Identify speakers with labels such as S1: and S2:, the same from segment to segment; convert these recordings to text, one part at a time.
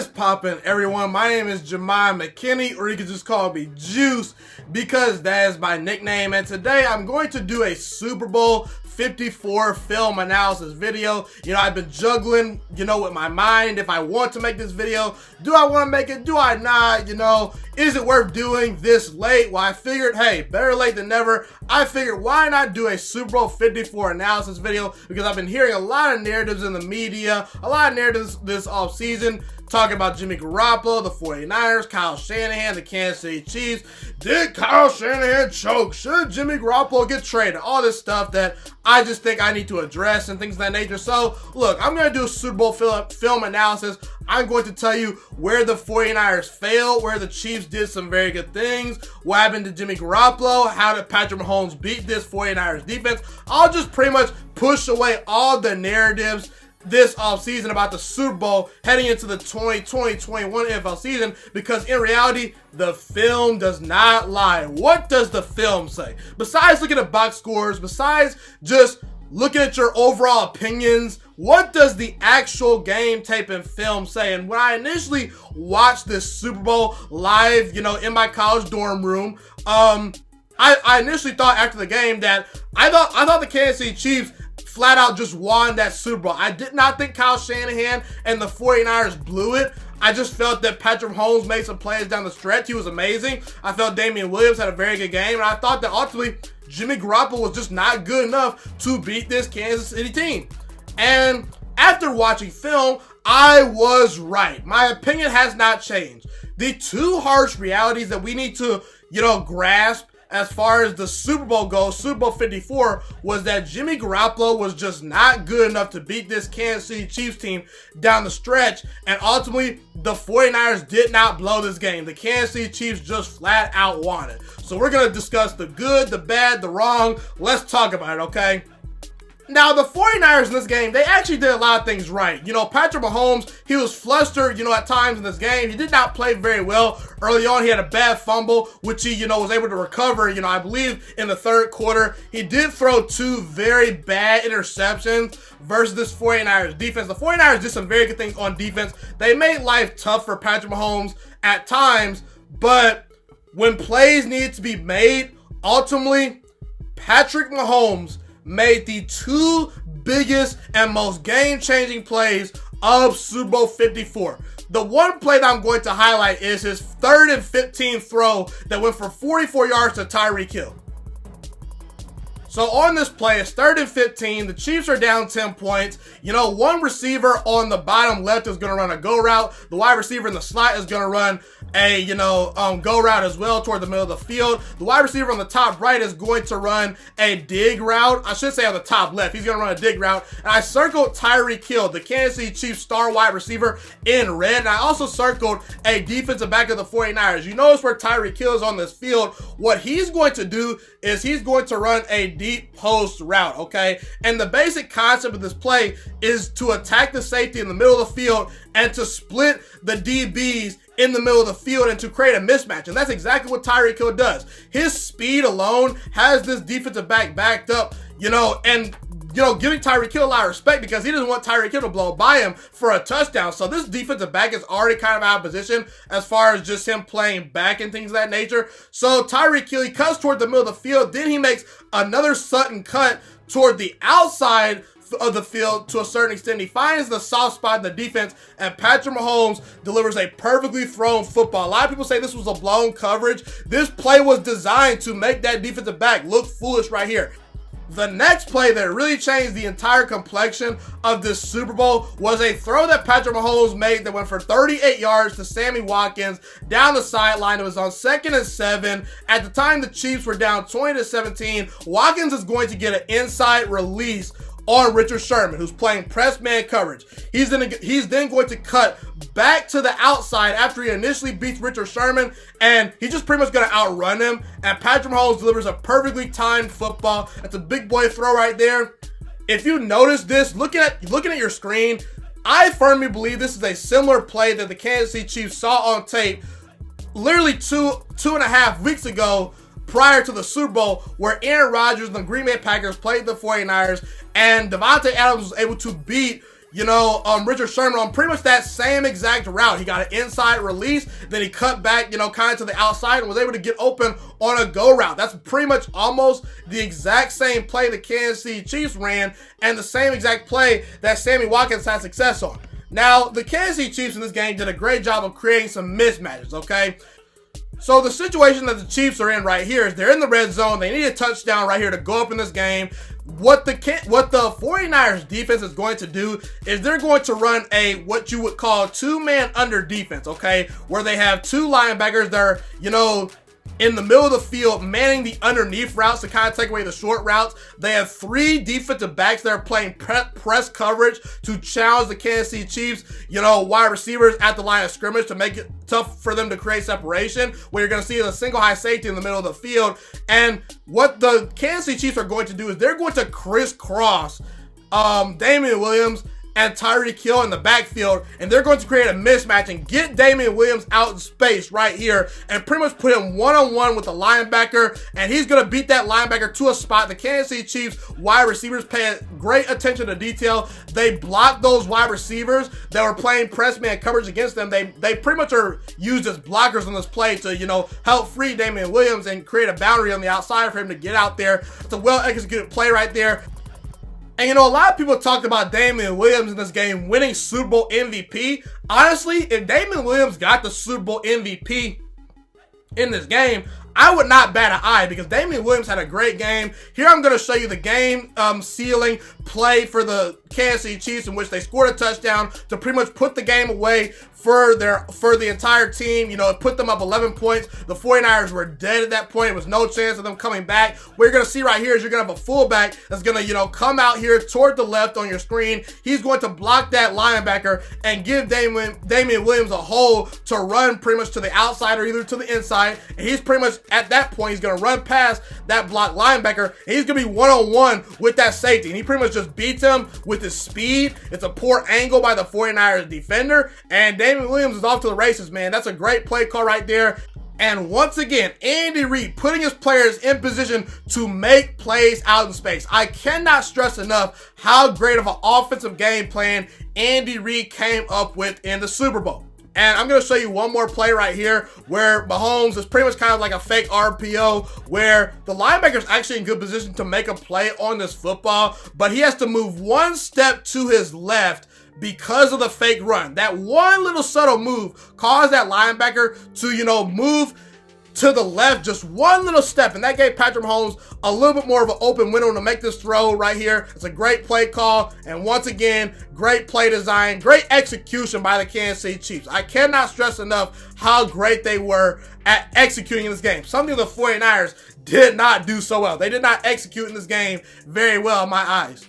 S1: What is poppin', everyone? My name is Ghiman Mckinney, or you can just call me Juice, because that is my nickname. And today I'm going to do a Super Bowl 54 film analysis video. I've been juggling, with my mind. If I want to make this video, do I want to make it? Do I not? Is it worth doing this late? Well, I figured, hey, better late than never. I figured, why not do a Super Bowl 54 analysis video? Because I've been hearing a lot of narratives in the media, a lot of narratives this offseason, talking about Jimmy Garoppolo, the 49ers, Kyle Shanahan, the Kansas City Chiefs. Did Kyle Shanahan choke? Should Jimmy Garoppolo get traded? All this stuff that I just think I need to address and things of that nature. So, look, I'm going to do a Super Bowl film analysis. I'm going to tell you where the 49ers failed, where the Chiefs did some very good things, what happened to Jimmy Garoppolo, how did Patrick Mahomes beat this 49ers defense. I'll just pretty much push away all the narratives this offseason about the Super Bowl heading into the 2020-21 NFL season, because in reality, the film does not lie. What does the film say? Besides looking at box scores, besides just looking at your overall opinions, what does the actual game tape and film say? And when I initially watched this Super Bowl live, in my college dorm room, I initially thought after the game that I thought the Kansas City Chiefs flat out just won that Super Bowl. I did not think Kyle Shanahan and the 49ers blew it. I just felt that Patrick Mahomes made some plays down the stretch. He was amazing. I felt Damian Williams had a very good game. And I thought that ultimately Jimmy Garoppolo was just not good enough to beat this Kansas City team. And after watching film, I was right. My opinion has not changed. The two harsh realities that we need to, grasp as far as the Super Bowl goes, Super Bowl 54, was that Jimmy Garoppolo was just not good enough to beat this Kansas City Chiefs team down the stretch, and ultimately, the 49ers did not blow this game. The Kansas City Chiefs just flat out won it. So we're going to discuss the good, the bad, the wrong. Let's talk about it, okay? Now, the 49ers in this game, they actually did a lot of things right. Patrick Mahomes, he was flustered, at times in this game. He did not play very well. Early on, he had a bad fumble, which he, was able to recover, I believe in the third quarter. He did throw two very bad interceptions versus this 49ers defense. The 49ers did some very good things on defense. They made life tough for Patrick Mahomes at times, but when plays needed to be made, ultimately, Patrick Mahomes made the two biggest and most game-changing plays of Super Bowl 54. The one play that I'm going to highlight is his 3rd and 15 throw that went for 44 yards to Tyreek Hill. So on this play, it's 3rd and 15. The Chiefs are down 10 points. One receiver on the bottom left is going to run a go route. The wide receiver in the slot is going to run a, go route as well toward the middle of the field. The wide receiver on the top right is going to run a dig route. I should say on the top left. He's going to run a dig route. And I circled Tyreek Hill, the Kansas City Chiefs star wide receiver, in red. And I also circled a defensive back of the 49ers. You notice where Tyreek Hill is on this field. What he's going to do is he's going to run a deep post route, okay? And the basic concept of this play is to attack the safety in the middle of the field and to split the DBs in the middle of the field and to create a mismatch. And that's exactly what Tyreek Hill does. His speed alone has this defensive back backed up, and giving Tyreek Hill a lot of respect, because he doesn't want Tyreek Hill to blow by him for a touchdown. So this defensive back is already kind of out of position as far as just him playing back and things of that nature. So Tyreek Hill, he cuts toward the middle of the field. Then he makes another sudden cut toward the outside of the field to a certain extent. He finds the soft spot in the defense, and Patrick Mahomes delivers a perfectly thrown football. A lot of people say this was a blown coverage. This play was designed to make that defensive back look foolish right here. The next play that really changed the entire complexion of this Super Bowl was a throw that Patrick Mahomes made that went for 38 yards to Sammy Watkins down the sideline. It was on 2nd and 7. At the time, the Chiefs were down 20-17. Watkins is going to get an inside release on Richard Sherman, who's playing press man coverage. He's then going to cut back to the outside after he initially beats Richard Sherman, and he's just pretty much going to outrun him. And Patrick Mahomes delivers a perfectly timed football. That's a big boy throw right there. If you notice this, looking at your screen, I firmly believe this is a similar play that the Kansas City Chiefs saw on tape literally two and a half weeks ago, prior to the Super Bowl, where Aaron Rodgers and the Green Bay Packers played the 49ers, and Davante Adams was able to beat, Richard Sherman on pretty much that same exact route. He got an inside release, then he cut back, kind of to the outside and was able to get open on a go route. That's pretty much almost the exact same play the Kansas City Chiefs ran and the same exact play that Sammy Watkins had success on. Now, the Kansas City Chiefs in this game did a great job of creating some mismatches, okay? So the situation that the Chiefs are in right here is they're in the red zone. They need a touchdown right here to go up in this game. What the 49ers defense is going to do is they're going to run what you would call two-man under defense, okay? Where they have two linebackers that are, in the middle of the field, manning the underneath routes to kind of take away the short routes. They have three defensive backs that are playing press coverage to challenge the Kansas City Chiefs, wide receivers at the line of scrimmage to make it tough for them to create separation. What you're going to see is a single high safety in the middle of the field. And what the Kansas City Chiefs are going to do is they're going to crisscross Damian Williams and Tyreek Hill in the backfield, and they're going to create a mismatch and get Damian Williams out in space right here and pretty much put him one-on-one with the linebacker, and he's going to beat that linebacker to a spot. The Kansas City Chiefs wide receivers pay great attention to detail. They block those wide receivers that were playing press man coverage against them. They pretty much are used as blockers on this play to, help free Damian Williams and create a boundary on the outside for him to get out there. It's a well-executed play right there. And a lot of people talked about Damian Williams in this game winning Super Bowl MVP. Honestly, if Damian Williams got the Super Bowl MVP in this game, I would not bat an eye because Damian Williams had a great game. Here I'm going to show you the game sealing play for the Kansas City Chiefs in which they scored a touchdown to pretty much put the game away for the entire team. It put them up 11 points. The 49ers were dead at that point. There was no chance of them coming back. What you're going to see right here is you're going to have a fullback that's going to, come out here toward the left on your screen. He's going to block that linebacker and give Damian Williams a hole to run pretty much to the outside or either to the inside. And he's pretty much, at that point, he's going to run past that blocked linebacker, and he's going to be one-on-one with that safety. And he pretty much just beats him with his speed. It's a poor angle by the 49ers defender, and Damian Williams is off to the races, man. That's a great play call right there. And once again, Andy Reid putting his players in position to make plays out in space. I cannot stress enough how great of an offensive game plan Andy Reid came up with in the Super Bowl. And I'm going to show you one more play right here where Mahomes is pretty much kind of like a fake RPO where the linebacker's actually in good position to make a play on this football, but he has to move one step to his left because of the fake run. That one little subtle move caused that linebacker to, move to the left just one little step, and that gave Patrick Mahomes a little bit more of an open window to make this throw right here. It's a great play call, and once again, great play design, great execution by the Kansas City Chiefs. I cannot stress enough how great they were at executing in this game, something the 49ers did not do so well. They did not execute in this game very well in my eyes.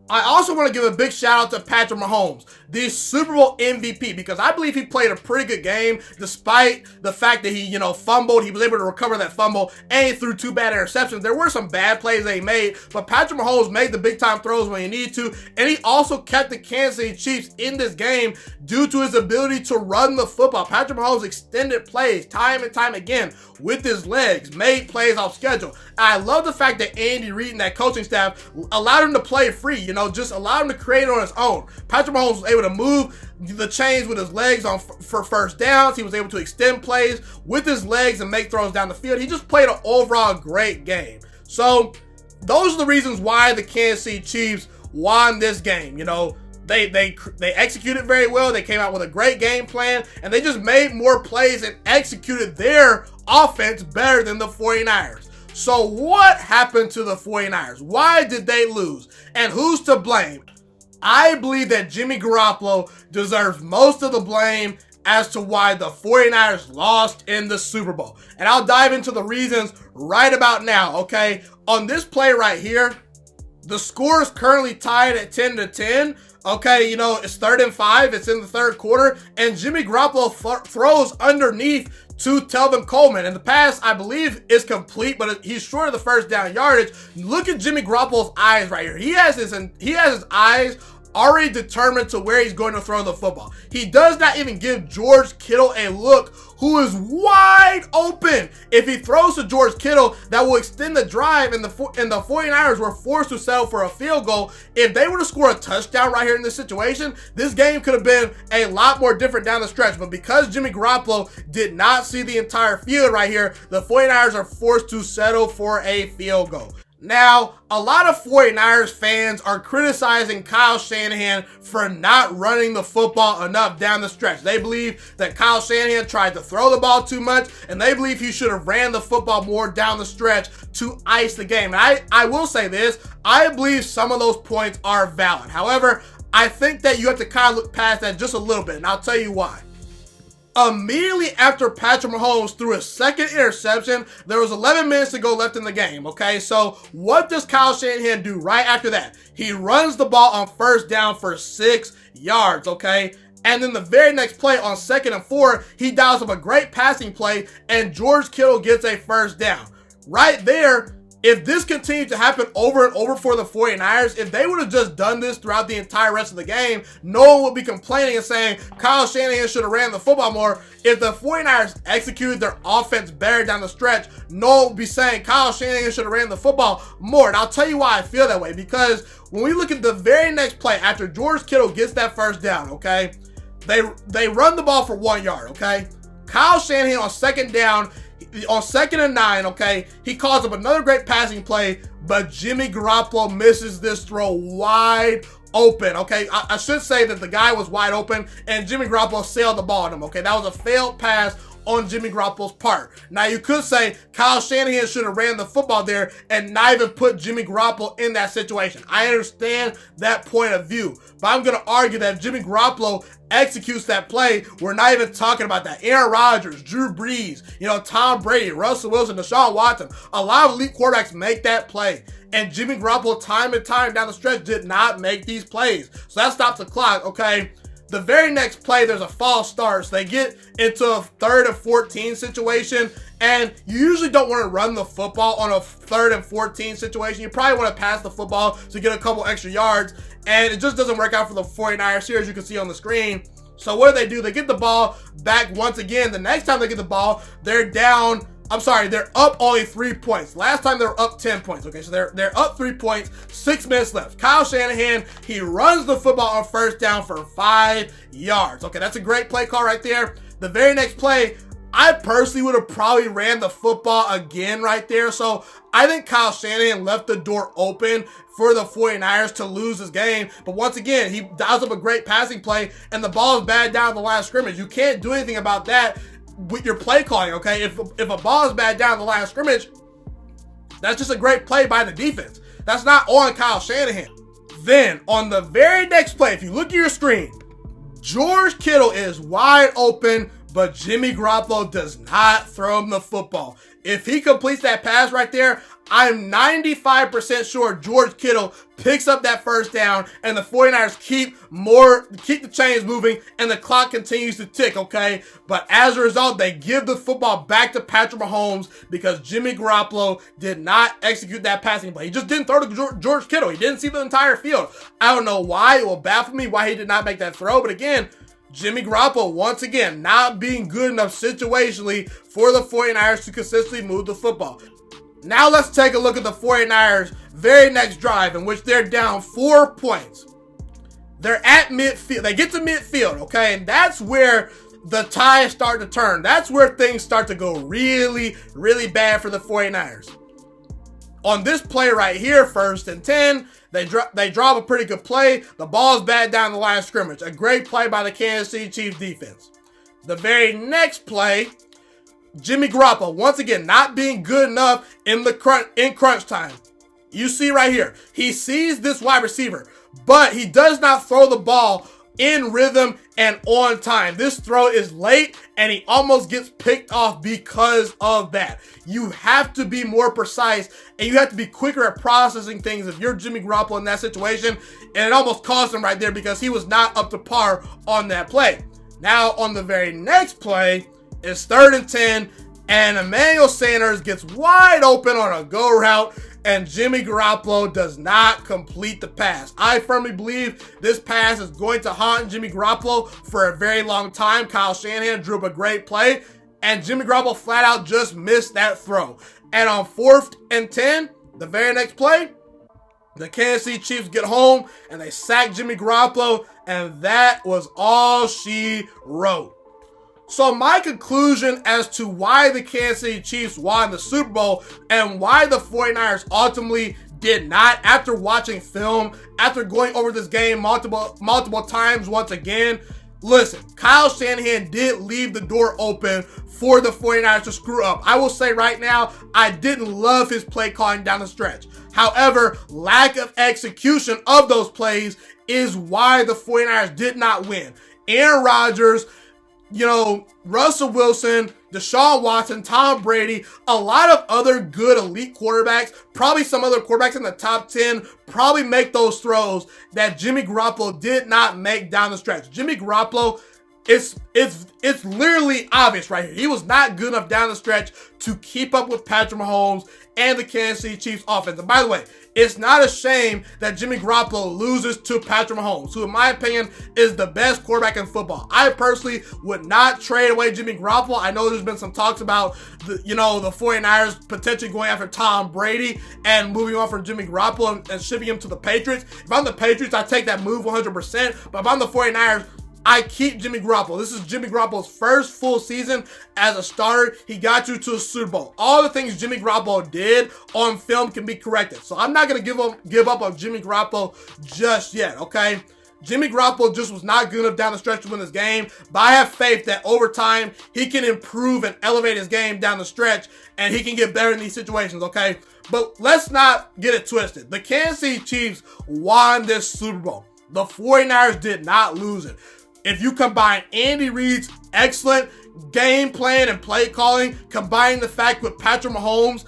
S1: I also want to give a big shout out to Patrick Mahomes, the Super Bowl MVP, because I believe he played a pretty good game despite the fact that he, fumbled. He was able to recover that fumble and he threw two bad interceptions. There were some bad plays that he made, but Patrick Mahomes made the big time throws when he needed to, and he also kept the Kansas City Chiefs in this game due to his ability to run the football. Patrick Mahomes extended plays time and time again with his legs, made plays off schedule. I love the fact that Andy Reid and that coaching staff allowed him to play free, just allowed him to create on his own. Patrick Mahomes was able to move the chains with his legs for first downs. He was able to extend plays with his legs and make throws down the field. He just played an overall great game. So those are the reasons why the Kansas City Chiefs won this game. They executed very well. They came out with a great game plan, and they just made more plays and executed their offense better than the 49ers. So what happened to the 49ers? Why did they lose? And who's to blame? I believe that Jimmy Garoppolo deserves most of the blame as to why the 49ers lost in the Super Bowl. And I'll dive into the reasons right about now, okay? On this play right here, the score is currently tied at 10-10. Okay, it's 3rd and 5. It's in the third quarter. And Jimmy Garoppolo throws underneath to Telvin Coleman. And the pass, I believe, is complete, but he's short of the first down yardage. Look at Jimmy Garoppolo's eyes right here. He has his eyes already determined to where he's going to throw the football. He does not even give George Kittle a look, who is wide open. If he throws to George Kittle, that will extend the drive, and the 49ers were forced to settle for a field goal. If they were to score a touchdown right here in this situation, this game could have been a lot more different down the stretch. But because Jimmy Garoppolo did not see the entire field right here, the 49ers are forced to settle for a field goal. Now, a lot of 49ers fans are criticizing Kyle Shanahan for not running the football enough down the stretch. They believe that Kyle Shanahan tried to throw the ball too much, and they believe he should have ran the football more down the stretch to ice the game. And I will say this, I believe some of those points are valid. However, I think that you have to kind of look past that just a little bit, and I'll tell you why. Immediately after Patrick Mahomes threw his second interception, there was 11 minutes to go left in the game, okay? So what does Kyle Shanahan do right after that? He runs the ball on first down for 6 yards, okay? And then the very next play on 2nd and 4, he dials up a great passing play, and George Kittle gets a first down. Right there, if this continued to happen over and over for the 49ers, if they would have just done this throughout the entire rest of the game, no one would be complaining and saying Kyle Shanahan should have ran the football more. If the 49ers executed their offense better down the stretch, no one would be saying Kyle Shanahan should have ran the football more. And I'll tell you why I feel that way, because when we look at the very next play after George Kittle gets that first down, okay, they run the ball for 1 yard, okay? Kyle Shanahan on 2nd down, on 2nd and 9, okay, he calls up another great passing play, but Jimmy Garoppolo misses this throw wide open, okay? I should say that the guy was wide open, and Jimmy Garoppolo sailed the ball on him, okay? That was a failed pass on Jimmy Garoppolo's part. Now, you could say Kyle Shanahan should have ran the football there and not even put Jimmy Garoppolo in that situation. I understand that point of view, but I'm going to argue that if Jimmy Garoppolo executes that play, we're not even talking about that. Aaron Rodgers, Drew Brees, Tom Brady, Russell Wilson, Deshaun Watson, a lot of elite quarterbacks make that play. And Jimmy Garoppolo, time and time down the stretch, did not make these plays. So that stops the clock, okay? The very next play, there's a false start. So they get into a 3rd and 14 situation, and you usually don't want to run the football on a 3rd and 14 situation. You probably want to pass the football to get a couple extra yards, and it just doesn't work out for the 49ers here, as you can see on the screen. So what do? They get the ball back once again. The next time they get the ball, they're up only 3 points. Last time they were up 10 points. Okay, so they're up 3 points, 6 minutes left. Kyle Shanahan, he runs the football on first down for 5 yards. Okay, that's a great play call right there. The very next play, I personally would have probably ran the football again right there. So I think Kyle Shanahan left the door open for the 49ers to lose this game. But once again, he dials up a great passing play, and the ball is bad down the line of scrimmage. You can't do anything about that with your play calling, okay? If a ball is bad down the line of scrimmage, that's just a great play by the defense. That's not on Kyle Shanahan. Then, on the very next play, if you look at your screen, George Kittle is wide open, but Jimmy Garoppolo does not throw him the football. If he completes that pass right there, I'm 95% sure George Kittle picks up that first down, and the 49ers keep the chains moving, and the clock continues to tick, okay? But as a result, they give the football back to Patrick Mahomes because Jimmy Garoppolo did not execute that passing play. He just didn't throw to George Kittle. He didn't see the entire field. I don't know why. It will baffle me why he did not make that throw, but again, Jimmy Garoppolo, once again, not being good enough situationally for the 49ers to consistently move the football. Now let's take a look at the 49ers' very next drive, in which they're down 4 points. They're at midfield. They get to midfield, okay? And that's where the ties start to turn. That's where things start to go really, really bad for the 49ers. On this play right here, 1st and 10, they drop a pretty good play. The ball's bad down the line of scrimmage. A great play by the Kansas City Chiefs defense. The very next play, Jimmy Garoppolo, once again, not being good enough in crunch time. You see right here, he sees this wide receiver, but he does not throw the ball in rhythm and on time. This throw is late, and he almost gets picked off because of that. You have to be more precise, and you have to be quicker at processing things if you're Jimmy Garoppolo in that situation, and it almost cost him right there because he was not up to par on that play. Now, on the very next play, it's 3rd and 10. and Emmanuel Sanders gets wide open on a go route, and Jimmy Garoppolo does not complete the pass. I firmly believe this pass is going to haunt Jimmy Garoppolo for a very long time. Kyle Shanahan drew up a great play, and Jimmy Garoppolo flat out just missed that throw. And on 4th and 10, the very next play, the Kansas City Chiefs get home, and they sack Jimmy Garoppolo, and that was all she wrote. So my conclusion as to why the Kansas City Chiefs won the Super Bowl and why the 49ers ultimately did not, after watching film, after going over this game multiple times once again, listen, Kyle Shanahan did leave the door open for the 49ers to screw up. I will say right now, I didn't love his play calling down the stretch. However, lack of execution of those plays is why the 49ers did not win. Aaron Rodgers, Russell Wilson, Deshaun Watson, Tom Brady, a lot of other good elite quarterbacks, probably some other quarterbacks in the top 10, probably make those throws that Jimmy Garoppolo did not make down the stretch. Jimmy Garoppolo, it's literally obvious right here. He was not good enough down the stretch to keep up with Patrick Mahomes and the Kansas City Chiefs offense. And by the way, it's not a shame that Jimmy Garoppolo loses to Patrick Mahomes, who in my opinion is the best quarterback in football. I personally would not trade away Jimmy Garoppolo. I know there's been some talks about the 49ers potentially going after Tom Brady and moving on from Jimmy Garoppolo and shipping him to the Patriots. If I'm the Patriots, I take that move 100%. But if I'm the 49ers, I keep Jimmy Garoppolo. This is Jimmy Garoppolo's first full season as a starter. He got you to a Super Bowl. All the things Jimmy Garoppolo did on film can be corrected. So I'm not going to give up on Jimmy Garoppolo just yet, okay? Jimmy Garoppolo just was not good enough down the stretch to win this game, but I have faith that over time, he can improve and elevate his game down the stretch, and he can get better in these situations, okay? But let's not get it twisted. The Kansas City Chiefs won this Super Bowl. The 49ers did not lose it. If you combine Andy Reid's excellent game plan and play calling, combining the fact with Patrick Mahomes,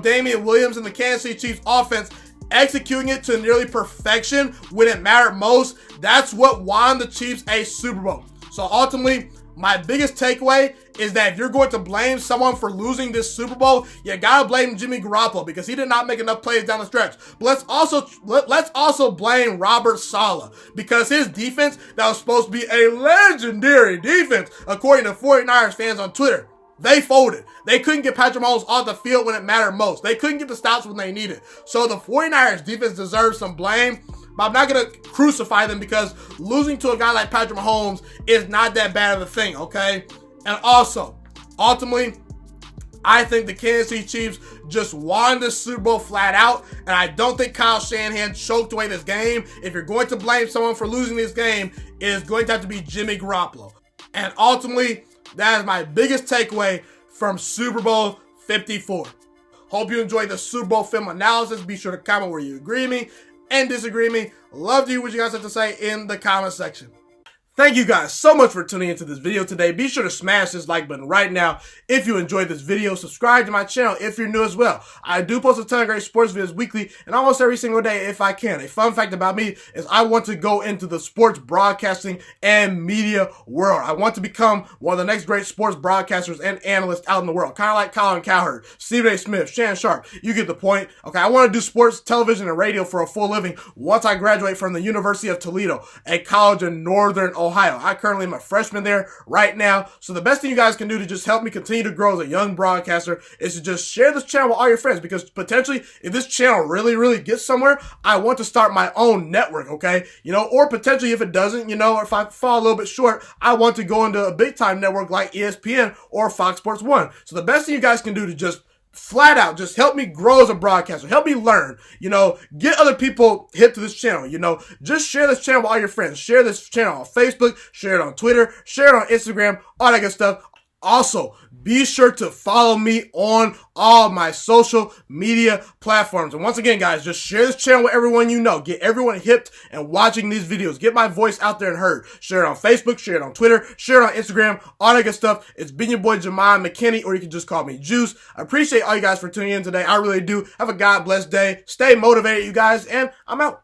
S1: Damian Williams and the Kansas City Chiefs offense, executing it to nearly perfection when it mattered most, that's what won the Chiefs a Super Bowl. So ultimately, my biggest takeaway is that if you're going to blame someone for losing this Super Bowl, you gotta blame Jimmy Garoppolo because he did not make enough plays down the stretch. But let's also blame Robert Saleh because his defense, that was supposed to be a legendary defense, according to 49ers fans on Twitter, they folded. They couldn't get Patrick Mahomes off the field when it mattered most. They couldn't get the stops when they needed. So the 49ers defense deserves some blame. But I'm not going to crucify them because losing to a guy like Patrick Mahomes is not that bad of a thing, okay? And also, ultimately, I think the Kansas City Chiefs just won this Super Bowl flat out, and I don't think Kyle Shanahan choked away this game. If you're going to blame someone for losing this game, it is going to have to be Jimmy Garoppolo. And ultimately, that is my biggest takeaway from Super Bowl 54. Hope you enjoyed the Super Bowl film analysis. Be sure to comment where you agree with me and disagree with me. Love to hear what you guys have to say in the comment section. Thank you guys so much for tuning into this video today. Be sure to smash this like button right now if you enjoyed this video. Subscribe to my channel if you're new as well. I do post a ton of great sports videos weekly and almost every single day if I can. A fun fact about me is I want to go into the sports broadcasting and media world. I want to become one of the next great sports broadcasters and analysts out in the world. Kind of like Colin Cowherd, Stephen A. Smith, Shannon Sharp. You get the point. Okay, I want to do sports, television, and radio for a full living once I graduate from the University of Toledo, a college in Northern Ohio. I currently am a freshman there right now. So the best thing you guys can do to just help me continue to grow as a young broadcaster is to just share this channel with all your friends, because potentially if this channel really gets somewhere, I want to start my own network, okay? Or potentially if it doesn't, or if I fall a little bit short, I want to go into a big time network like ESPN or Fox Sports 1. So the best thing you guys can do to just flat out just help me grow as a broadcaster, help me learn, get other people hip to this channel, just share this channel with all your friends, share this channel on Facebook, share it on Twitter, share it on Instagram, all that good stuff. Also, be sure to follow me on all my social media platforms. And once again, guys, just share this channel with everyone you know. Get everyone hipped and watching these videos. Get my voice out there and heard. Share it on Facebook, share it on Twitter, share it on Instagram, all that good stuff. It's been your boy, Ghiman Mckinney, or you can just call me Juice. I appreciate all you guys for tuning in today. I really do. Have a God blessed day. Stay motivated, you guys, and I'm out.